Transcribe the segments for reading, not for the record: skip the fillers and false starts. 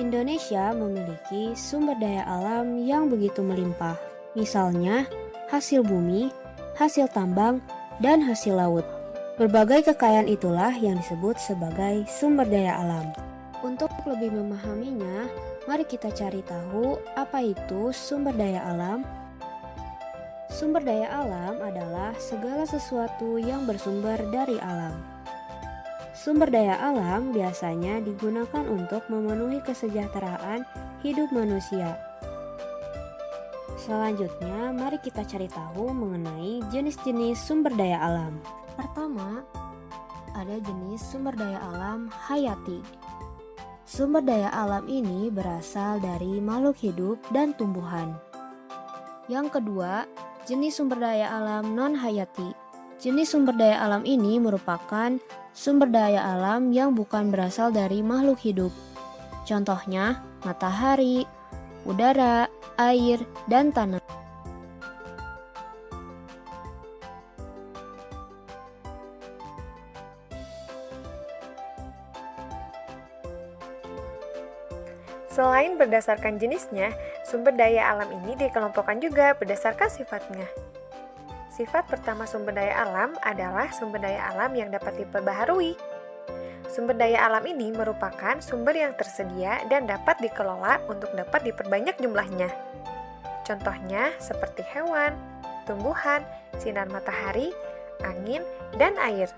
Indonesia memiliki sumber daya alam yang begitu melimpah, misalnya hasil bumi, hasil tambang, dan hasil laut. Berbagai kekayaan itulah yang disebut sebagai sumber daya alam. Untuk lebih memahaminya, mari kita cari tahu apa itu sumber daya alam. Sumber daya alam adalah segala sesuatu yang bersumber dari alam. Sumber daya alam biasanya digunakan untuk memenuhi kesejahteraan hidup manusia. Selanjutnya, mari kita cari tahu mengenai jenis-jenis sumber daya alam. Pertama, ada jenis sumber daya alam hayati. Sumber daya alam ini berasal dari makhluk hidup dan tumbuhan. Yang kedua, jenis sumber daya alam non-hayati. Jenis sumber daya alam ini merupakan sumber daya alam yang bukan berasal dari makhluk hidup. Contohnya, matahari, udara, air, dan tanah. Selain berdasarkan jenisnya, sumber daya alam ini dikelompokkan juga berdasarkan sifatnya. Sifat pertama sumber daya alam adalah sumber daya alam yang dapat diperbaharui. Sumber daya alam ini merupakan sumber yang tersedia dan dapat dikelola untuk dapat diperbanyak jumlahnya. Contohnya seperti hewan, tumbuhan, sinar matahari, angin, dan air.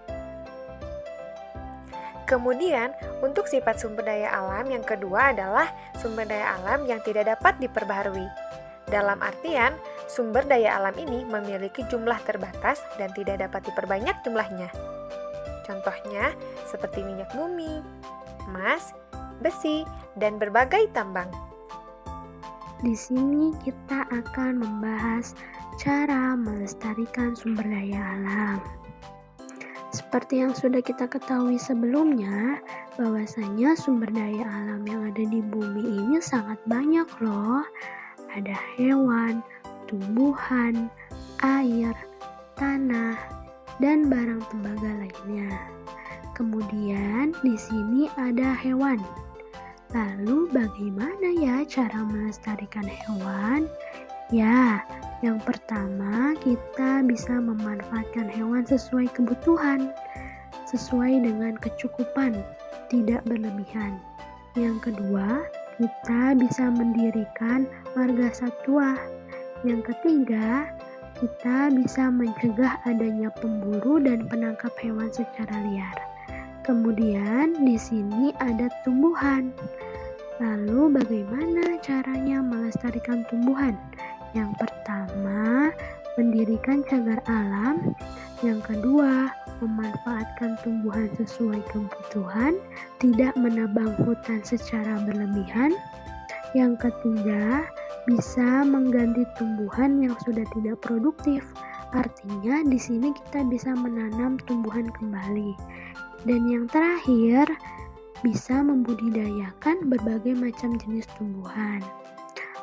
Kemudian, untuk sifat sumber daya alam yang kedua adalah sumber daya alam yang tidak dapat diperbaharui. Dalam artian, sumber daya alam ini memiliki jumlah terbatas dan tidak dapat diperbanyak jumlahnya. Contohnya, seperti minyak bumi, emas, besi, dan berbagai tambang. Di sini kita akan membahas cara melestarikan sumber daya alam. Seperti yang sudah kita ketahui sebelumnya, bahwasanya sumber daya alam yang ada di bumi ini sangat banyak loh. Ada hewan, tumbuhan, air, tanah, dan barang tembaga lainnya. Kemudian di sini ada hewan. Lalu bagaimana ya cara melestarikan hewan? Ya, yang pertama kita bisa memanfaatkan hewan sesuai kebutuhan, sesuai dengan kecukupan, tidak berlebihan. Yang kedua, kita bisa mendirikan marga satwa. Yang ketiga, kita bisa mencegah adanya pemburu dan penangkap hewan secara liar. Kemudian di sini ada tumbuhan. Lalu bagaimana caranya melestarikan tumbuhan? Yang pertama, mendirikan cagar alam. Yang kedua, memanfaatkan tumbuhan sesuai kebutuhan, tidak menebang hutan secara berlebihan. Yang ketiga, bisa mengganti tumbuhan yang sudah tidak produktif. Artinya di sini kita bisa menanam tumbuhan kembali. Dan yang terakhir, bisa membudidayakan berbagai macam jenis tumbuhan.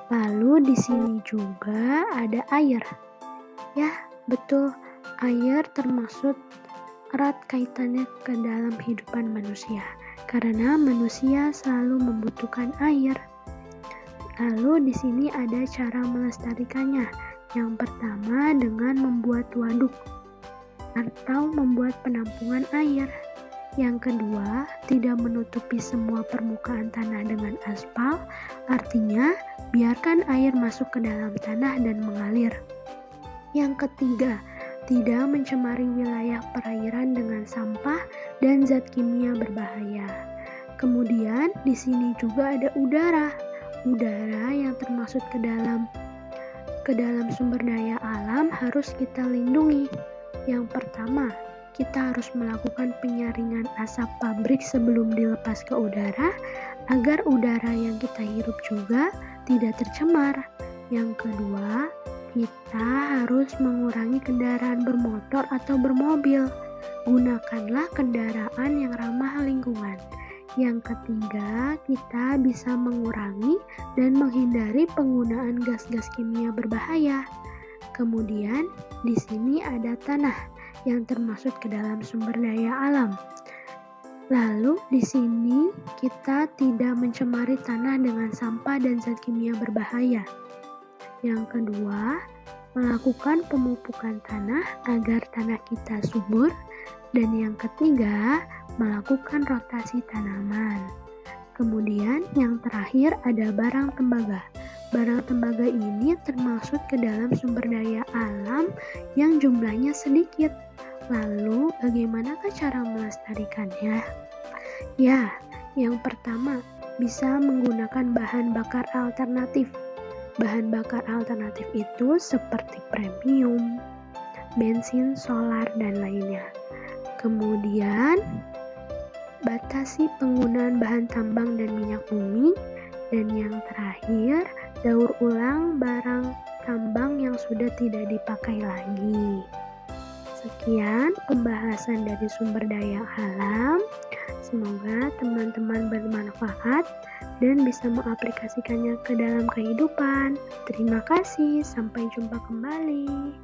Lalu di sini juga ada air. Ya, betul, air termasuk erat kaitannya ke dalam kehidupan manusia, karena manusia selalu membutuhkan air. Lalu di sini ada cara melestarikannya. Yang pertama dengan membuat waduk atau membuat penampungan air. Yang kedua, tidak menutupi semua permukaan tanah dengan aspal, artinya biarkan air masuk ke dalam tanah dan mengalir. Yang ketiga, tidak mencemari wilayah perairan dengan sampah dan zat kimia berbahaya. Kemudian di sini juga ada udara. Udara yang termasuk ke dalam sumber daya alam harus kita lindungi. Yang pertama, kita harus melakukan penyaringan asap pabrik sebelum dilepas ke udara agar udara yang kita hirup juga tidak tercemar. Yang kedua, kita harus mengurangi kendaraan bermotor atau bermobil. Gunakanlah kendaraan yang ramah lingkungan. Yang ketiga, kita bisa mengurangi dan menghindari penggunaan gas-gas kimia berbahaya. Kemudian, di sini ada tanah yang termasuk ke dalam sumber daya alam. Lalu di sini kita tidak mencemari tanah dengan sampah dan zat kimia berbahaya. Yang kedua, melakukan pemupukan tanah agar tanah kita subur. Dan yang ketiga, melakukan rotasi tanaman. Kemudian yang terakhir ada barang tembaga. Barang tembaga ini termasuk ke dalam sumber daya alam yang jumlahnya sedikit. Lalu bagaimanakah cara melestarikannya? Ya, yang pertama bisa menggunakan bahan bakar alternatif. Bahan bakar alternatif itu seperti premium, bensin, solar, dan lainnya. Kemudian, batasi penggunaan bahan tambang dan minyak bumi. Dan yang terakhir, daur ulang barang tambang yang sudah tidak dipakai lagi. Sekian pembahasan dari sumber daya alam. Semoga teman-teman bermanfaat dan bisa mengaplikasikannya ke dalam kehidupan. Terima kasih, sampai jumpa kembali.